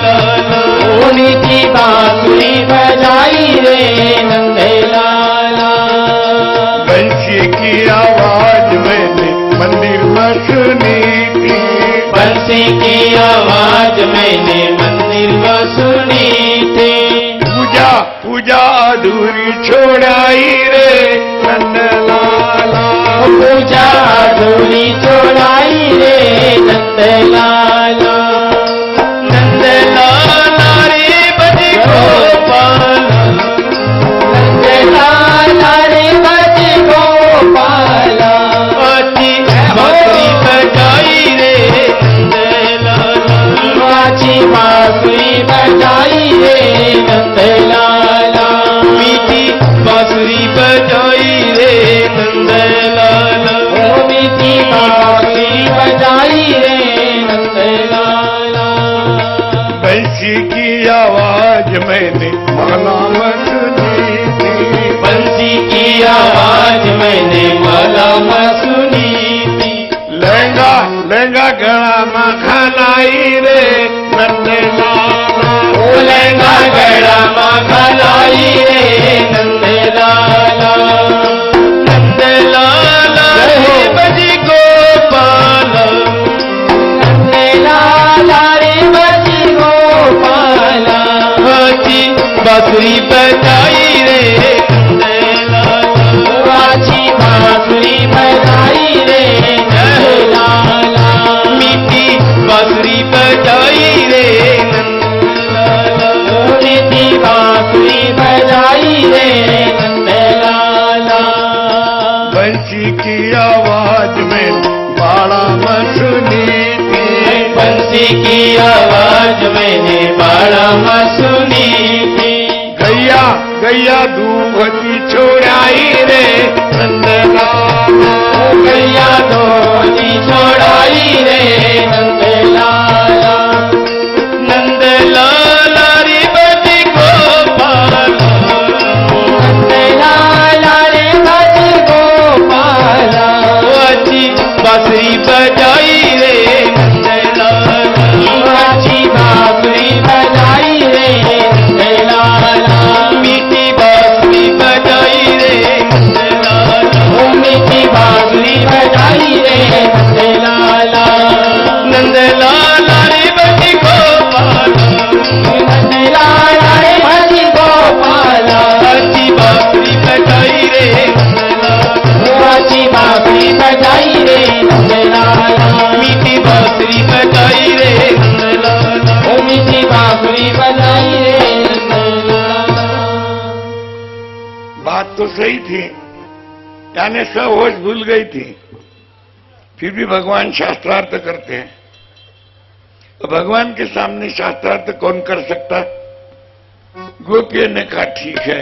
लाला, मीठी बांसुरी बजाई रे नंद लाला। बंसी की आवाज मैंने मंदिर में सुनी थी, बंसी की आवाज मैंने मंदिर में सुनी थी। पूजा पूजा अधूरी छोड़ाई रे नंद लाला, पूजा अधूरी छोड़ाई रे नंद लाला। नंद लाला रे बज गोपाल, नंद लाला रे बज गोपाल। बाजी बांसुरी बजाई रे नंद लाला, बाजी बांसुरी बजाई रे नंद लाला, मीठी बांसुरी बजाई रे नंद लाला, मीठी बांसुरी बजाई रे नंद लाला। बंसी की आवाज मैंने माला में सुनी थी, बंसी की आवाज मैंने माला में सुनी थी। लहंगा लहंगा गला में खलाई रे नंद लाला, लहंगा गड़ा माँ खलाई रे नंद लाला। नंद लाला रे बजी गोपाल, नंद लाला रे बजी गोपाल। बाजी बांसुरी बजाई रे नंद लाला, बाजी बांसुरी बजाई रे नंद लाला, मीठी बांसुरी बजाई रे नंद लाला, मीठी बांसुरी बजाई रे नंद लाला। बंसी की आवाज मैंने बाड़ा में सुनी थी, बंसी की आवाज मैंने बाड़ा में सुनी थी। गैया गैया दूधती छोड़ाई रे नंद लाला, गैया धोती छोड़ाई रे नंद लाला। नंद लाला रे बज गोपाल, नंद लाला रे बज गोपाल। बाजी बांसुरी बजाई रे नंद लाला, बाजी बांसुरी बजाई रे नंद लाला, मीठी बांसुरी बजाई रे नंद लाला, मीठी बांसुरी बजाई रे नंद लाला। नंद लाला रे बज गोपाल, नंद लाला रे बज गोपाल। बाजी बांसुरी बजाई रे नंद लाला, बाजी बांसुरी बजाई रे नंद लाला, मीठी बांसुरी बजाई रे नंद लाला, मीठी बांसुरी बजाई रे नंद लाला। बात तो सही थी, यानी सब होश भूल गई थी, फिर भी भगवान शास्त्रार्थ करते हैं। तो भगवान के सामने शास्त्रार्थ कौन कर सकता? गोपियों ने कहा ठीक है,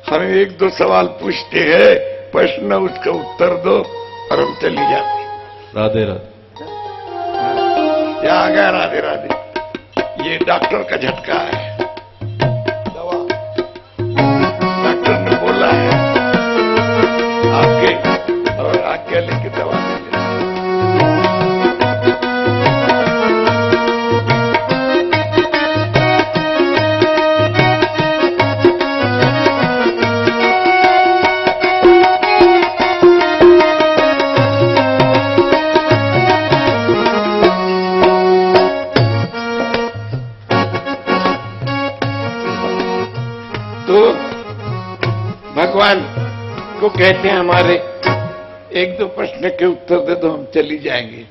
हम एक दो सवाल पूछते हैं, प्रश्न उसका उत्तर दो और हम चली जाते। राधे राधे। क्या आ गया? राधे राधे। ये डॉक्टर का झटका है, दवा डॉक्टर ने बोला है आपके, और आज्ञा लेके दवा ले लेना। तो भगवान को कहते हैं हमारे एक दो प्रश्न के उत्तर दे दो, हम चली जाएंगे।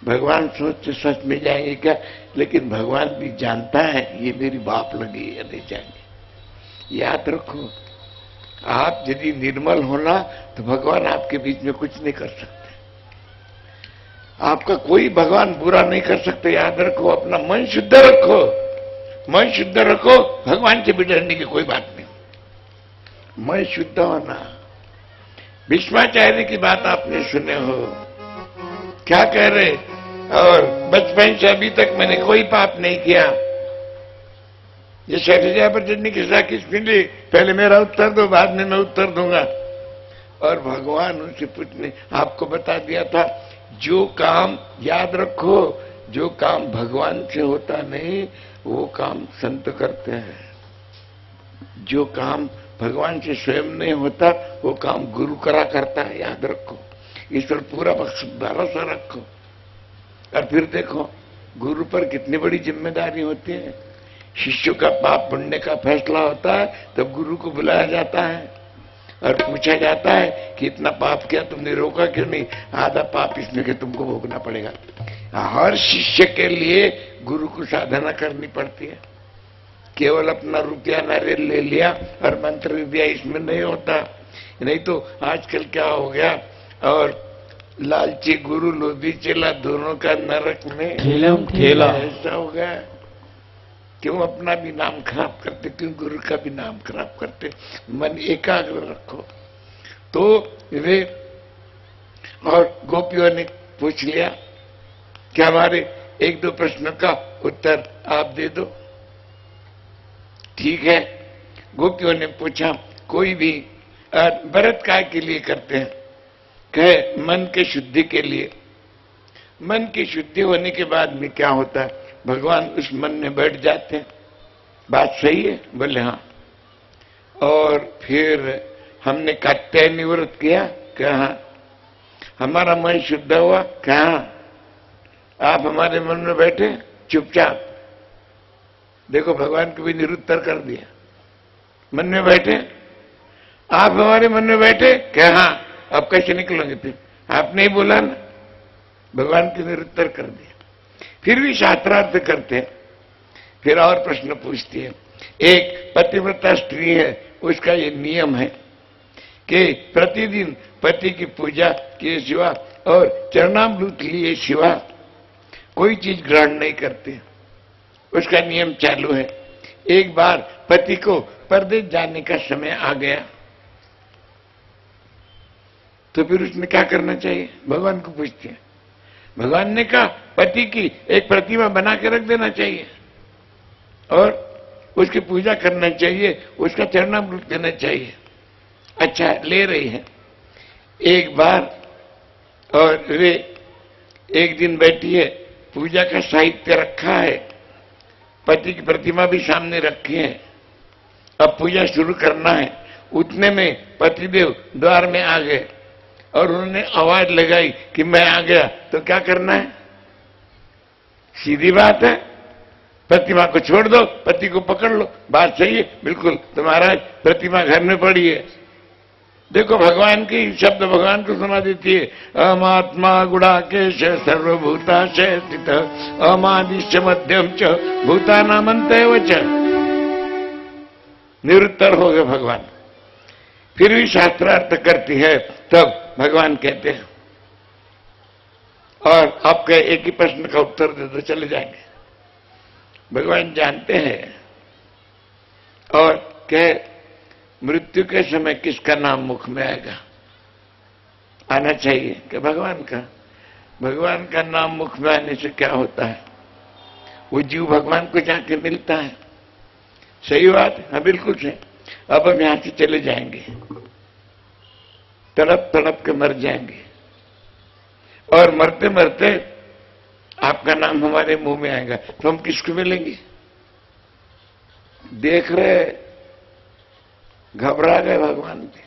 भगवान सोचते सच में जाएंगे क्या, लेकिन भगवान भी जानता है ये मेरी बाप लगी है, नहीं जाएंगे। याद रखो, आप यदि निर्मल होना तो भगवान आपके बीच में कुछ नहीं कर सकते, आपका कोई भगवान बुरा नहीं कर सकते। याद रखो, अपना मन शुद्ध रखो, मन शुद्ध रखो, भगवान से भी डरने की कोई बात नहीं। मन शुद्ध होना। भीष्माचार्य की बात आपने सुने हो, क्या कह रहे, और बचपन से अभी तक मैंने कोई पाप नहीं किया। ये शैलजा पर जन्नी की साखी सुनी, पहले मेरा उत्तर दो, बाद में मैं उत्तर दूंगा। और भगवान उनसे पूछने आपको बता दिया था, जो काम याद रखो, जो काम भगवान से होता नहीं वो काम संत करते हैं। जो काम भगवान से स्वयं नहीं होता वो काम गुरु करा करता है, याद रखो। इस पर पूरा भरोसा रखो। और फिर देखो गुरु पर कितनी बड़ी जिम्मेदारी होती है। शिष्यों का पाप पुण्य का फैसला होता है तब गुरु को बुलाया जाता है और पूछा जाता है कि इतना पाप किया तुमने, रोका क्यों नहीं? आधा पाप इसमें कि तुमको भोगना पड़ेगा। हर शिष्य के लिए गुरु को साधना करनी पड़ती है। केवल अपना रुपया नारियल ले लिया और मंत्र दिया, इसमें नहीं होता। नहीं तो आजकल क्या हो गया, और लालची गुरु लोभी चेला दोनों का नरक में ठेलम ठेला। ऐसा हो गया। क्यों अपना भी नाम खराब करते, क्यों गुरु का भी नाम खराब करते? मन एकाग्र रखो। तो वे और गोपियों ने पूछ लिया कि हमारे एक दो प्रश्नों का उत्तर आप दे दो। ठीक है, गोपियों ने पूछा कोई भी व्रत काय के लिए करते हैं? कहे मन के शुद्धि के लिए। मन की शुद्धि होने के बाद में क्या होता है? भगवान उस मन में बैठ जाते हैं। बात सही है? बोले हाँ। और फिर हमने कात्यायनी व्रत किया? कहा। हमारा मन शुद्ध हुआ? कहा। आप हमारे मन में बैठे चुपचाप। देखो भगवान को भी निरुत्तर कर दिया। मन में बैठे, आप हमारे मन में बैठे? कहा। अब कैसे निकलोगे? फिर आपने ही बोला ना। भगवान को निरुत्तर कर दिया। फिर भी शास्त्रार्थ करते हैं। फिर और प्रश्न पूछती है। एक पतिव्रता स्त्री है, उसका ये नियम है कि प्रतिदिन पति की पूजा के सिवा और चरणामृत लिए सिवा कोई चीज ग्रहण नहीं करते। उसका नियम चालू है। एक बार पति को परदेश जाने का समय आ गया तो फिर उसने क्या करना चाहिए? भगवान को पूछते हैं। भगवान ने कहा पति की एक प्रतिमा बना के रख देना चाहिए और उसकी पूजा करना चाहिए, उसका चरणामृत देना चाहिए। अच्छा, ले रही है। एक बार और वे एक दिन बैठी है, पूजा का साहित्य रखा है, पति की प्रतिमा भी सामने रखी है। अब पूजा शुरू करना है। उतने में पतिदेव द्वार में आ गए और उन्होंने आवाज लगाई कि मैं आ गया। तो क्या करना है? सीधी बात है, प्रतिमा को छोड़ दो, पति को पकड़ लो। बात सही है बिल्कुल। तो महाराज प्रतिमा घर में पड़ी है। देखो भगवान की शब्द भगवान को सुना देती है। अमात्मा गुणाकेश सर्वभूताशय स्थित अमादिश्च मध्यम च भूतानामन्तैव च। निरुत्तर हो गए भगवान। फिर भी शास्त्रार्थ करती है। तब भगवान कहते हैं और आपका एक ही प्रश्न का उत्तर दे दो, चले जाएंगे। भगवान जानते हैं और कहे मृत्यु के समय किसका नाम मुख में आएगा? आना चाहिए कि भगवान का। भगवान का नाम मुख में आने से क्या होता है? वो जीव भगवान को जाके मिलता है। सही बात है? हाँ बिल्कुल सही। अब हम यहां से चले जाएंगे, तड़प तड़प के मर जाएंगे और मरते मरते आपका नाम हमारे मुंह में आएगा तो हम किसको मिलेंगे? देख रहे, घबरा गए भगवान के।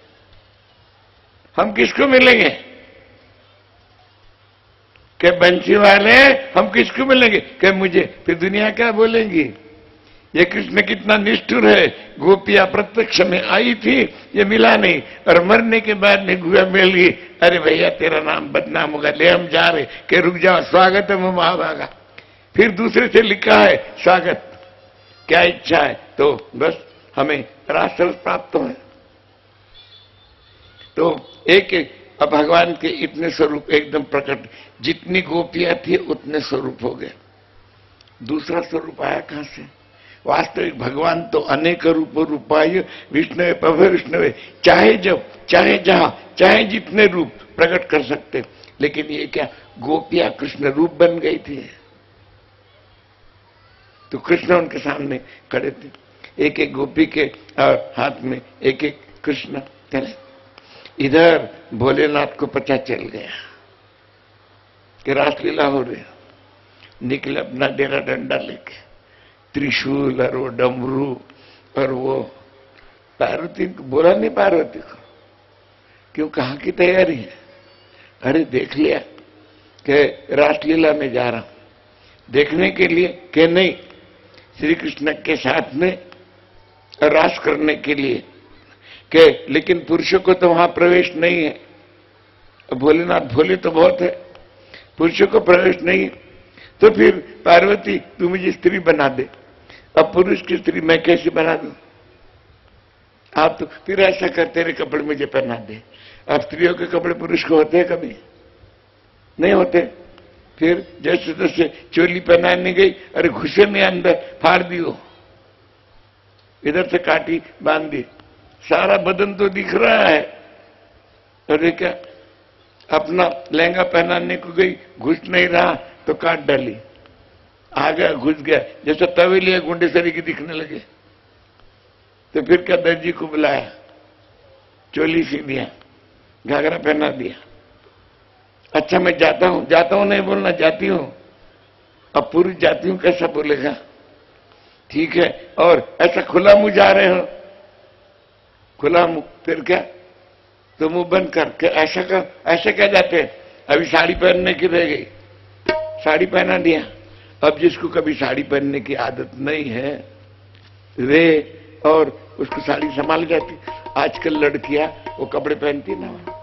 हम किसको मिलेंगे? कि बंसी वाले हम किसको मिलेंगे? कि मुझे। फिर दुनिया क्या बोलेंगी? ये कृष्ण कितना निष्ठुर है। गोपियां प्रत्यक्ष में आई थी, ये मिला नहीं, और मरने के बाद में गुआ मिल गई। अरे भैया तेरा नाम बदनाम होगा, ले हम जा रहे। कि रुक जाओ, स्वागत है महाभागा। फिर दूसरे से लिखा है स्वागत, क्या इच्छा है? तो बस हमें रासरस प्राप्त हो। तो एक एक अब भगवान के इतने स्वरूप एकदम प्रकट। जितनी गोपियां थी उतने स्वरूप हो गए। दूसरा स्वरूप आया कहां से? वास्तविक भगवान तो अनेक रूप रूपाय विष्णु प्रभु विष्णु, चाहे जब चाहे जहां चाहे जितने रूप प्रकट कर सकते। लेकिन ये क्या, गोपियां कृष्ण रूप बन गई थी। तो कृष्ण उनके सामने खड़े थे। एक एक गोपी के हाथ में एक एक कृष्ण चले। इधर भोलेनाथ को पता चल गया कि रासलीला हो रही है। निकले अपना डेरा डंडा लेके, त्रिशूल और वो डमरू और वो। पार्वती को बोला नहीं, पार्वती को क्यों, कहाँ की तैयारी है? अरे देख लिया कि रासलीला में जा रहा हूं देखने के लिए, कि नहीं श्री कृष्ण के साथ में रास करने के लिए, के लेकिन पुरुषों को तो वहां प्रवेश नहीं है। भोलेनाथ भोले तो बहुत है, पुरुषों को प्रवेश नहीं है। तो फिर पार्वती तू मुझे स्त्री बना दे। अब पुरुष की स्त्री मैं कैसे बना दूं? आप तो फिर ऐसा कर, तेरे कपड़े मुझे पहना दे। अब स्त्रियों के कपड़े पुरुष को होते हैं कभी? नहीं होते। फिर जैसे तैसे चोली पहनाने गई, अरे घुसे में अंदर फाड़ दियो, इधर से काटी बांध दी, सारा बदन तो दिख रहा है। अरे क्या, अपना लहंगा पहनाने को गई, घुस नहीं रहा तो काट डाली, आ गया घुस गया, जैसे तवेली गुंडे सरी की दिखने लगे। तो फिर क्या, दर्जी को बुलाया, चोली सी दिया, घाघरा पहना दिया। अच्छा मैं जाता हूं नहीं बोलना, जाती हूं। अब पुरुष जाती हूं कैसा बोलेगा? ठीक है, और ऐसा खुला मुंह जा रहे हो, खुला मुंह, फिर क्या, तो मुंह बंद करके ऐसे क्या जाते हैं? अभी साड़ी पहनने की रह गई, साड़ी पहना दिया। अब जिसको कभी साड़ी पहनने की आदत नहीं है वे, और उसको साड़ी संभाल जाती। आजकल लड़कियां वो कपड़े पहनती ना,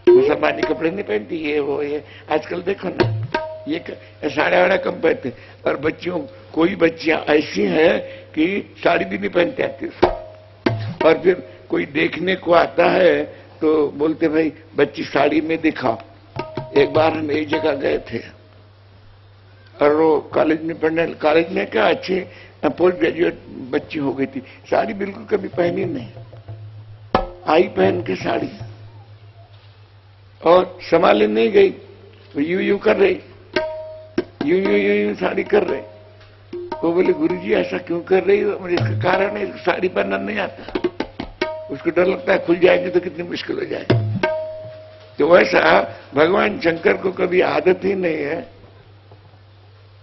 मुसलमानी कपड़े नहीं पहनती, ये वो ये आजकल देखो ना, ये साड़ा वाड़ा कम पहनते। और बच्चियों, कोई बच्चियां ऐसी हैं कि साड़ी भी नहीं पहनती आती। और फिर कोई देखने को आता है तो बोलते भाई बच्ची साड़ी में दिखाओ। एक बार हम एक जगह गए थे और वो कॉलेज में पढ़ने, कॉलेज में क्या अच्छी पोस्ट ग्रेजुएट बच्ची हो गई थी, साड़ी बिल्कुल कभी पहनी नहीं, आई पहन के साड़ी, और संभाले नहीं गई, यूं कर रही, यूं साड़ी कर रही। वो बोले गुरुजी ऐसा क्यों कर रही हो? मुझे इसका कारण है, साड़ी पहनना नहीं आता। उसको डर लगता है खुल जाएगी तो कितनी मुश्किल हो जाएगी। तो वैसा भगवान शंकर को कभी आदत ही नहीं है,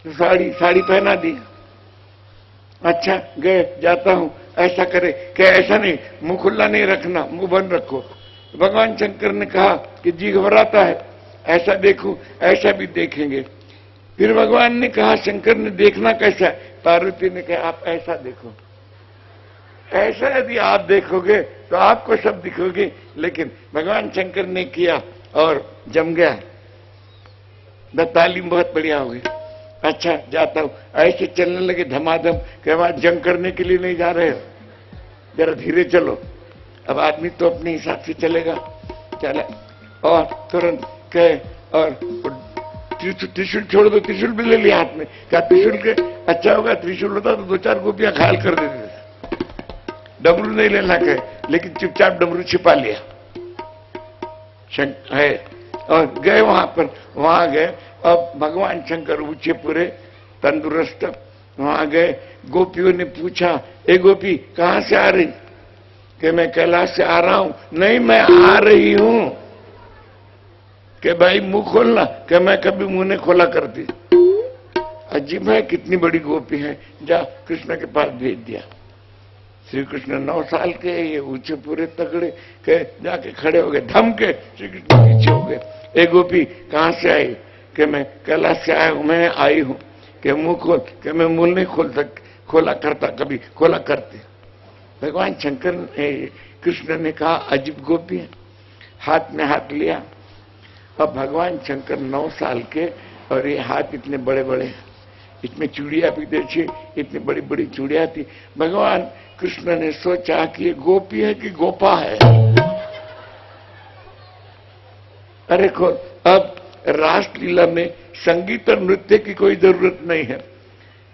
तो साड़ी पहना दी। अच्छा गए, जाता हूं, ऐसा करे, क्या ऐसा नहीं, मुंह खुला नहीं रखना, मुंह बंद रखो। भगवान शंकर ने कहा कि जी घबराता है, ऐसा देखो, ऐसा भी देखेंगे। फिर भगवान ने कहा, शंकर ने देखना कैसा है? पार्वती ने कहा आप ऐसा देखो, ऐसा यदि आप देखोगे तो आपको सब दिखोगे। लेकिन भगवान शंकर ने किया और जम गया, तालीम बहुत बढ़िया हो गई। अच्छा जाता हूं, ऐसे चलने लगे धमाधम, के बाद जंग करने के लिए नहीं जा रहे हो, जरा धीरे चलो। अब आदमी तो अपने हिसाब से चलेगा, चले और तुरंत कहे, और त्रिशूल छोड़ दो, त्रिशूल भी ले लिया हाथ में। क्या त्रिशूल के अच्छा होगा? त्रिशूल होता तो 2-4 गोपियां घायल कर देते। डमरू नहीं लेना कहे, लेकिन चुपचाप डमरू छिपा लिया है, और गए वहां पर, वहां गए। अब भगवान शंकर ऊंचे पूरे तंदुरुस्त, वहां गए। गोपियों ने पूछा, ए गोपी कहां से आ रही? कि मैं कैलाश से आ रहा हूं। नहीं मैं आ रही हूं। कि भाई मुंह खोलना, कि मैं कभी मुंह नहीं खोला करती। अजीब है, कितनी बड़ी गोपी है। जा कृष्ण के पास भेज दिया। श्री कृष्ण 9 साल के, ये ऊंचे पूरे तगड़े के जाके खड़े हो गए, धम के श्री कृष्ण पीछे हो गए। ए गोपी कहां से आई? कि मैं कैलाश से आया हूं, मैं आई हूं। कि मुंह खोल, कि मैं मुंह नहीं खोला करता, कभी खोला करते। भगवान शंकर ने, कृष्ण ने कहा अजीब गोपी है, हाथ में हाथ लिया। अब भगवान शंकर 9 साल के, और ये हाथ इतने बड़े बड़े, इसमें चूड़ियां भी देखिए, इतनी बड़ी बड़ी चूड़ियां थी। भगवान कृष्ण ने सोचा कि ये गोपी है कि गोपा है। अरे खोल, अब रासलीला में संगीत और नृत्य की कोई जरूरत नहीं है,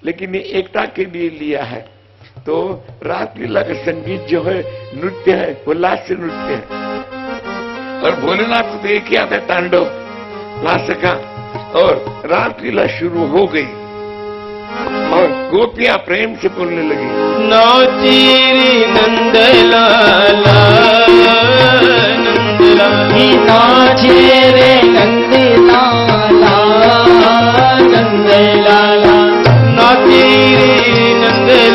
लेकिन ये एकता के लिए लिया है। तो रासलीला का संगीत जो है, नृत्य है, वो लास्य नृत्य है। और भोलेनाथ को एक ही आता है तांडव, लास्य का। और रासलीला शुरू हो गई और गोपियां प्रेम से बोलने लगी, नाचेरी नंदलाला नंदलाला, नाचे रे नंदलाला नंदलाला,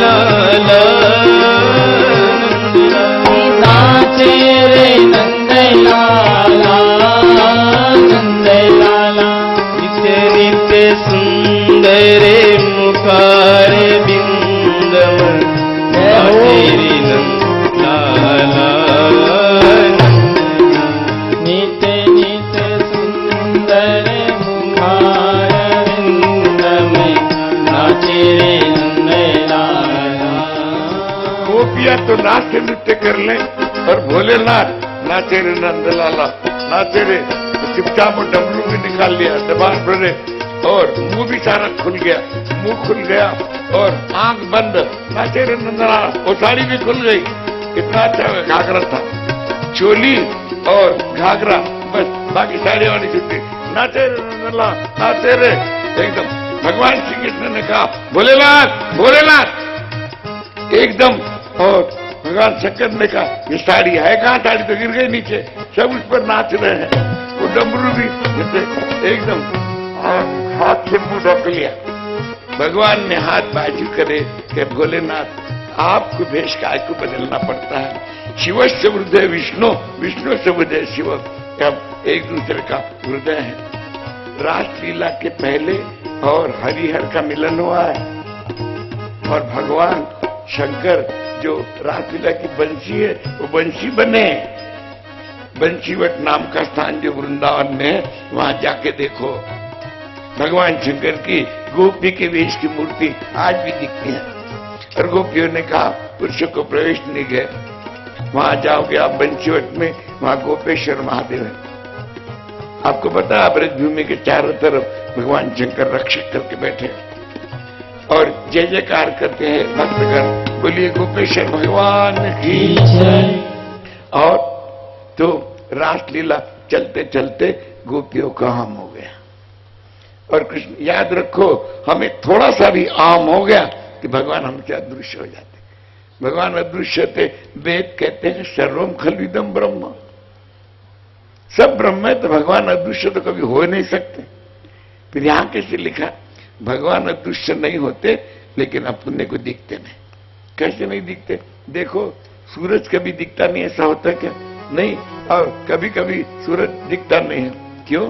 लाला नाचे रे नंद लाला नंद लाला नित्य नित्य सुंदर मुखार बिंदम नाचे रे नंद लाला नित्य नित्य सुंदर मुखार बिंदम नाचे रे नंद लाला। गोपियां तो नाट्य नृत्य कर ले और भोलेनाथ नाचे रे नंदलाला नाचे रे। तो चुपचाप डमरू भी निकाल लिया, दबान भरे और मुंह भी सारा खुल गया, मुंह खुल गया और आंख बंद, नाचे रे नंदलाला। वो साड़ी भी खुल गई, कितना अच्छा घाघरा था, चोली और घाघरा बस, बाकी साड़ी वाली छुट्टी, नाचे रे नंदलाला नाचे रे एकदम। भगवान श्री कृष्ण ने कहा भोलेनाथ भोलेनाथ एकदम, और भगवान शंकर ने कहा ये साड़ी है कहाँ, साड़ी तो गिर गई नीचे, सब उस पर नाच रहे हैं। वो डमरू भी एकदम हाथ से मुंह ढक लिया। भगवान ने हाथ बाजू करे कि भोलेनाथ आपको भेष काय को बदलना पड़ता है, शिव से हृदय विष्णु, विष्णु से हृदय शिव, अब एक दूसरे का हृदय है। रासलीला के पहले और हरिहर का मिलन हुआ है और भगवान शंकर जो रासलीला की बंसी है वो बंसी बने। बंसीवट नाम का स्थान जो वृंदावन में है, वहां जाके देखो भगवान शंकर की गोपी के वेश की मूर्ति आज भी दिखती है। और गोपियों ने कहा पुरुषों को प्रवेश नहीं गए, वहां जाओगे आप बंसीवट में, वहां गोपेश्वर महादेव है। आपको पता है ब्रजभूमि के चारों तरफ भगवान शंकर रक्षक करके बैठे और जय जयकार करते हैं भक्तगण, बोलिए गोपेश्वर भगवान की जय। और तो रासलीला चलते चलते गोपियों का आम हो गया और कृष्ण याद रखो हमें थोड़ा सा भी आम हो गया कि भगवान हमसे अदृश्य हो जाते। भगवान अदृश्य थे, वेद कहते हैं सर्वम खलविदम ब्रह्म, सब ब्रह्म है तो भगवान अदृश्य तो कभी हो नहीं सकते। फिर यहां कैसे लिखा भगवान अदृश्य नहीं होते लेकिन अपने को दिखते नहीं। कैसे नहीं दिखते? देखो सूरज कभी दिखता नहीं, ऐसा होता क्या? नहीं। और कभी कभी सूरज दिखता नहीं है, क्यों?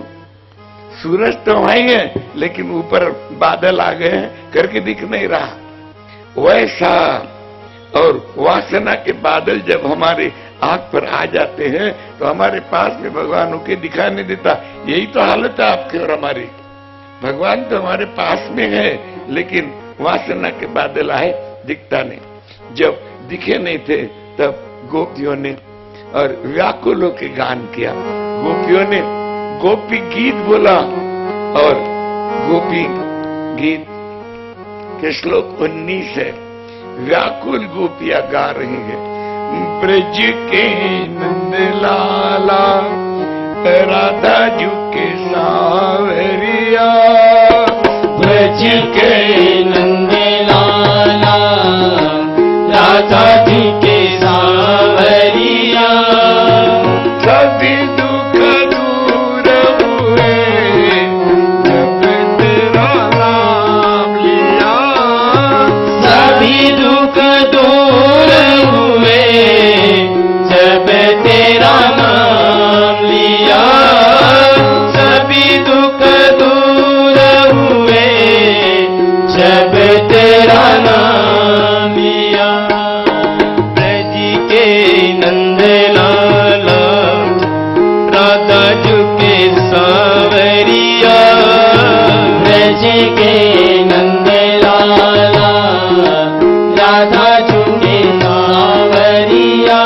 सूरज तो वही है लेकिन ऊपर बादल आ गए हैं करके दिख नहीं रहा। वैसा और वासना के बादल जब हमारे आंख पर आ जाते हैं तो हमारे पास में भगवान होके दिखाई नहीं देता। यही तो हालत है आपकी और हमारी। भगवान तो हमारे पास में है लेकिन वासना के बादल आए दिखता नहीं। जब दिखे नहीं थे तब गोपियों ने और व्याकुल होकर गान किया। गोपियों ने गोपी गीत बोला और गोपी गीत के श्लोक 19 है। व्याकुल गोपियां गा रही है, ब्रज के नंद लाला राधा जी के सावरिया, ब्रज के नंद लाला राधा जी के सावरिया, सभी दुख दूर हुए जब तेरा नाम लिया, सभी दुख दूर हुए जब तेरा नाम लिया, सभी दुख दूर हुए जब तेरा नाम लिया। ब्रज के नंद लाला राधा जी के सावरिया, ब्रज के नंद लाला राधा जी के सावरिया,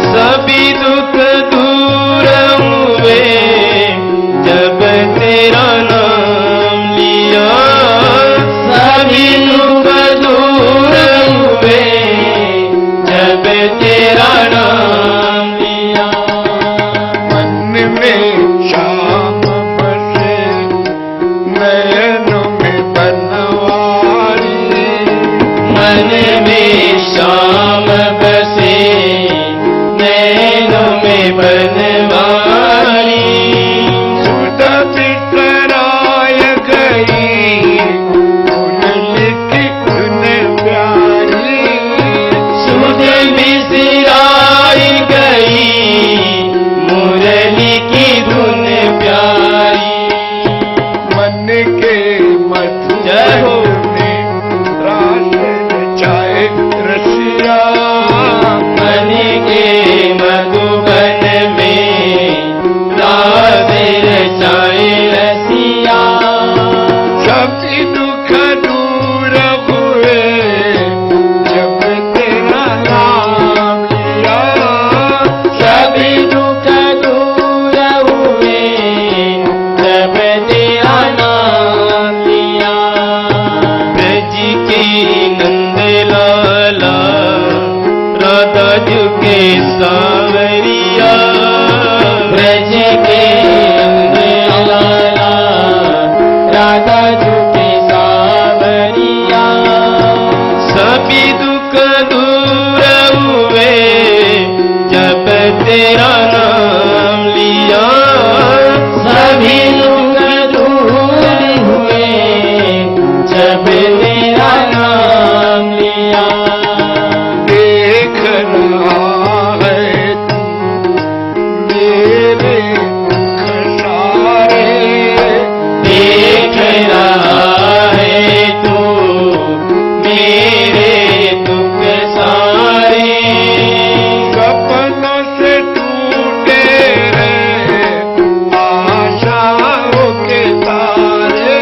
सभी दुख दूर हुए जब तेरा नाम लिया, सभी दुख दूर हुए जब तेरा नाम लिया। मन में श्याम बसे नयनों में बनवारी, मन में श्याम बसे नैनों में बनवारी, सुध बिखराय गई फूल लिखी धुन नंद लाला राधा झुके सावरिया ब्रज के नंद लाला राधा झुके सावरिया सभी दुख दूर हुए जब तेरा नाम लिया सभी दुख दूर हुए जब तेरा नाम लिया देख रहा है तू मेरे दुख सारे देख रहा है तू मेरे दुख सारे सपनों से टूटे रे आशाओं के तारे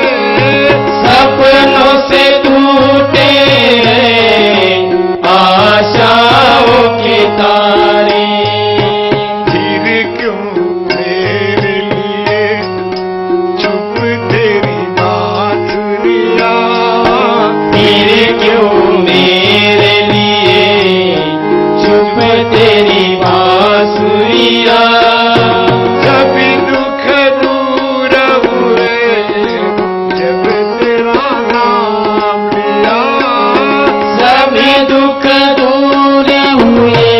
सपनों से टूटे आशाओं के तारे फिर क्यों मेरे लिए चुप तेरी बांसुरिया फिर क्यों मेरे लिए चुप तेरी बांसुरिया सभी दुख दूर हुए जब तेरा नाम लिया सभी दुख दूर हुए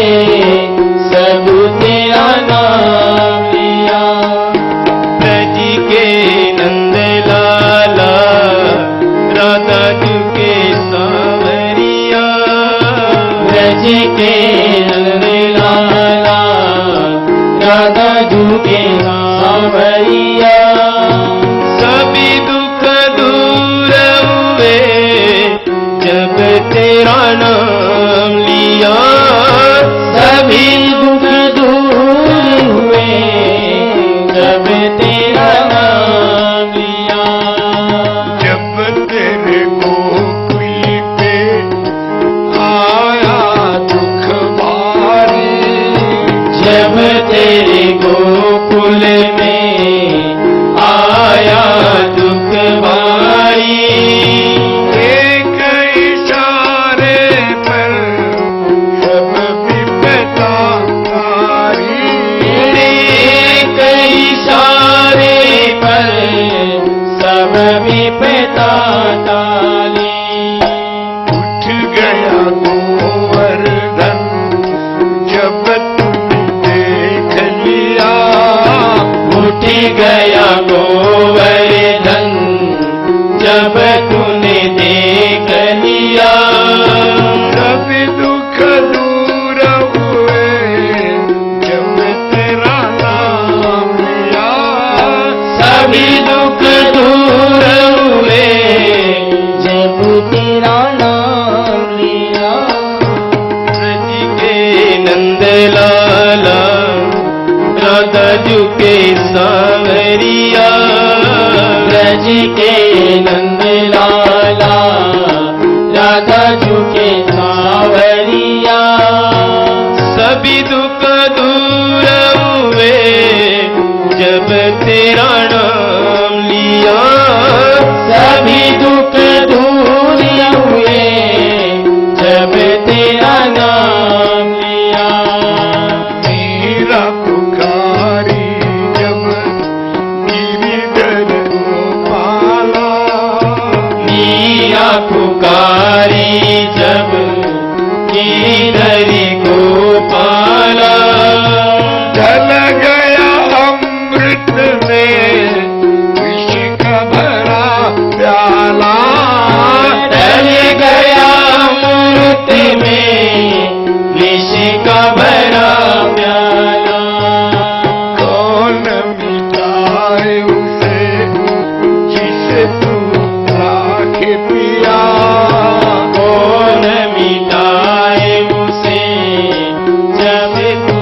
सब तेरा नाम लिया ब्रज के नंद लाला राधा झुके सावरिया ब्रज के नंद लाला राधा झुके सावरिया सभी दुख दूर हुए जब तेरा नाम लिया सभी दुख दूर हुए जब तेरा नाम लिया जब तेरे गोकुल पे आया दुख भारी जब तेरे गोकुल में आया दुख भारी एक इशारे पर सब विपदा तारी एक इशारे पर सब विपदा टाली उठ गया गोवर्धन जब तूने देख लिया उठ गया गोवर्धन जब तूने देख लिया सभी दुख दूर हुए जब तेरा नाम लिया सभी दुख दूर हुए जब तेरा नाम लिया ब्रज के नंद लाला राधा झुके सावरिया ब्रज के नंद लाला राधा झुके सावरिया सभी दुख दूर हुए जब तेरा नाम लिया सभी दुख दूर हुए जब तेरा नाम लिया मेरा पुकारी जब गिरिधर गोपाला मीरा पुकारी जब गिरिधर गोपाला ढल गया अमृत में विष का भरा प्याला ढल गया अमृत में विष का भरा प्याला कौन मिटाए उसे जिसे तू राखे पिया कौन मिटाए उसे जब तू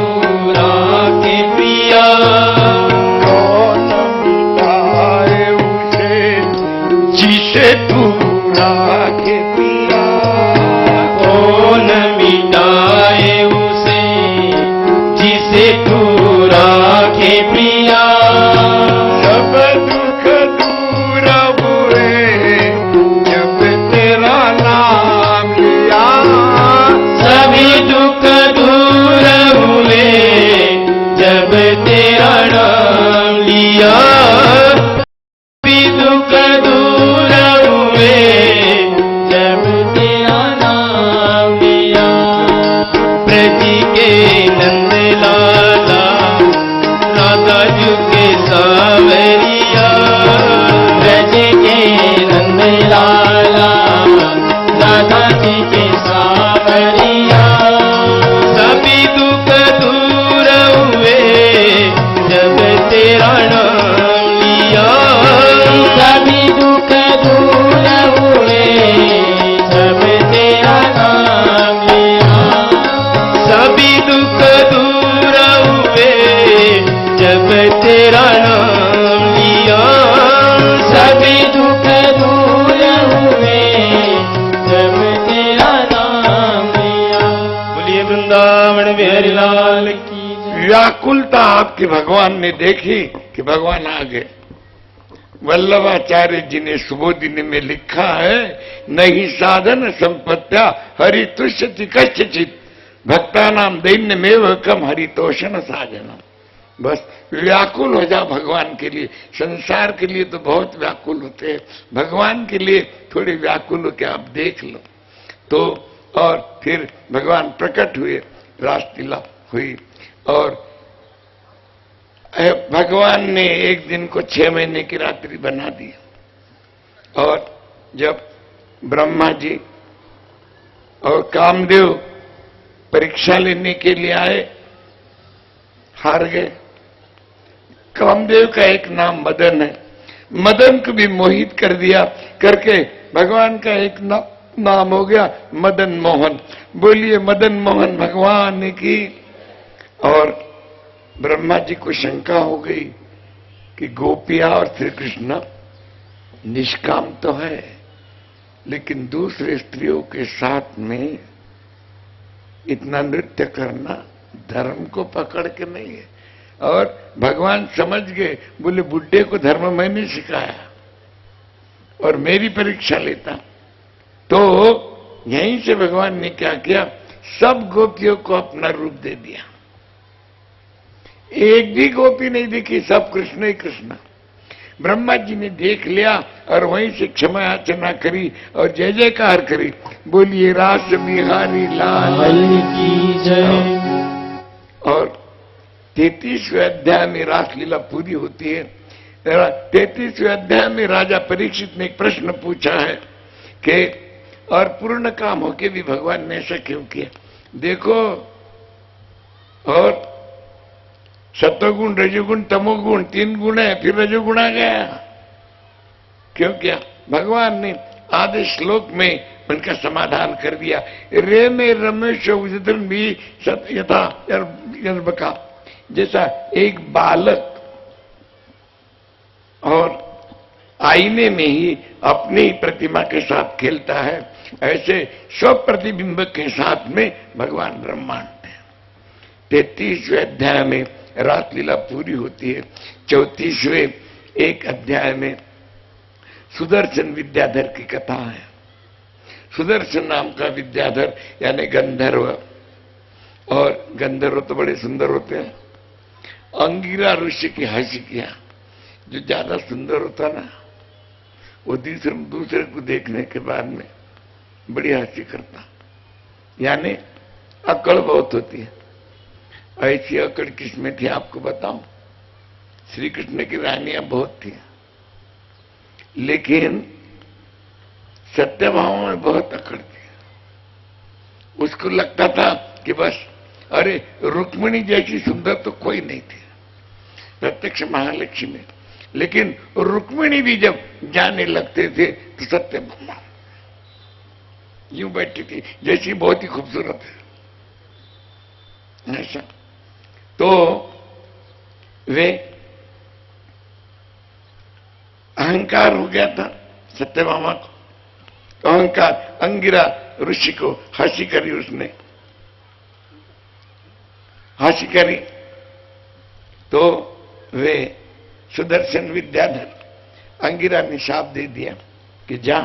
राखे पिया कौन मिटाए उसे जिसे तू राखे पिया कौन मिटाए उसे जिसे तू राखे प्रिया सब दुख दूर हुए जब तेरा नाम व्याकुलता आपके भगवान ने देखी कि भगवान आ गए। वल्लभाचार्य जी ने सुबोधिनी में लिखा है, नहीं साधन संपत्त्या हरितुष्यति कश्चित् भक्तानाम दैन्यमेव कम हरितोषण साधनम। बस व्याकुल हो जाओ भगवान के लिए। संसार के लिए तो बहुत व्याकुल होते हैं, भगवान के लिए थोड़े व्याकुल हो के आप देख लो। तो और फिर भगवान प्रकट हुए, रासलीला हुई, और भगवान ने एक दिन को 6 महीने की रात्रि बना दी। और जब ब्रह्मा जी और कामदेव परीक्षा लेने के लिए आए, हार गए। कामदेव का एक नाम मदन है, मदन को भी मोहित कर दिया करके भगवान का एक नाम हो गया मदन मोहन। बोलिए मदन मोहन भगवान की। और ब्रह्मा जी को शंका हो गई कि गोपिया और श्री कृष्ण निष्काम तो है, लेकिन दूसरे स्त्रियों के साथ में इतना नृत्य करना धर्म को पकड़ के नहीं है। और भगवान समझ गए, बोले बुड्ढे को धर्म मैंने सिखाया और मेरी परीक्षा लेता। तो यहीं से भगवान ने क्या किया, सब गोपियों को अपना रूप दे दिया। एक भी गोपी नहीं दिखी, सब कृष्ण ही कृष्ण। ब्रह्मा जी ने देख लिया और वहीं से क्षमा याचना करी और जय जयकार करी। बोलिए रास बिहारी लाल की जय। और 33वें अध्याय में रासलीला पूरी होती है। 33वें अध्याय में राजा परीक्षित ने एक प्रश्न पूछा है कि और पूर्ण काम होके भी भगवान ने ऐसा क्यों किया। देखो, और सत्वगुण रजोगुण तमोगुण 3 गुण है, फिर रजोगुण आ गया। क्यों किया? भगवान ने आधे श्लोक में उनका समाधान कर दिया। रे में रमेश उदन भी यथा यर्बका, जैसा एक बालक और आईने में ही अपनी प्रतिमा के साथ खेलता है, ऐसे सब प्रतिबिंब के साथ में भगवान ब्रह्मांड है। 33वें अध्याय में रासलीला पूरी होती है। 34वें एक अध्याय में सुदर्शन विद्याधर की कथा है। सुदर्शन नाम का विद्याधर यानी गंधर्व, और गंधर्व तो बड़े सुंदर होते हैं। अंगिरा ऋषि की हंसी किया, जो ज्यादा सुंदर होता ना वो दूसरे को देखने के बाद में बड़ी हंसी करता, यानी अकड़ बहुत होती है। ऐसी अकड़ किसमें थी आपको बताऊं? श्री कृष्ण की रानियां बहुत थी, लेकिन सत्यभामा में बहुत अकड़ थी। उसको लगता था कि बस अरे रुक्मिणी जैसी सुंदर तो कोई नहीं थी, प्रत्यक्ष महालक्ष्मी। लेकिन रुक्मिणी भी जब जाने लगते थे तो सत्यभामा यूं बैठी थी जैसी बहुत ही खूबसूरत है, ऐसा। तो वे अहंकार हो गया था सत्यभामा को, अहंकार। अंगिरा ऋषि को हंसी करी, उसने हंसी करी तो वे सुदर्शन विद्याधर अंगिरा ने शाप दे दिया कि जा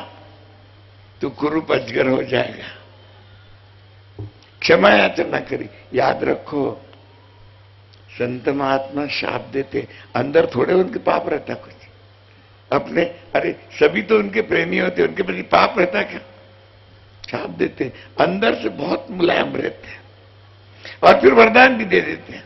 तू कुरूप अजगर हो जाएगा। क्षमा याचना करी। याद रखो, संत महात्मा शाप देते, अंदर थोड़े उनके पाप रहता कुछ अपने। अरे सभी तो उनके प्रेमी होते, उनके प्रति पाप रहता क्या? शाप देते, अंदर से बहुत मुलायम रहते हैं और फिर वरदान भी दे देते हैं।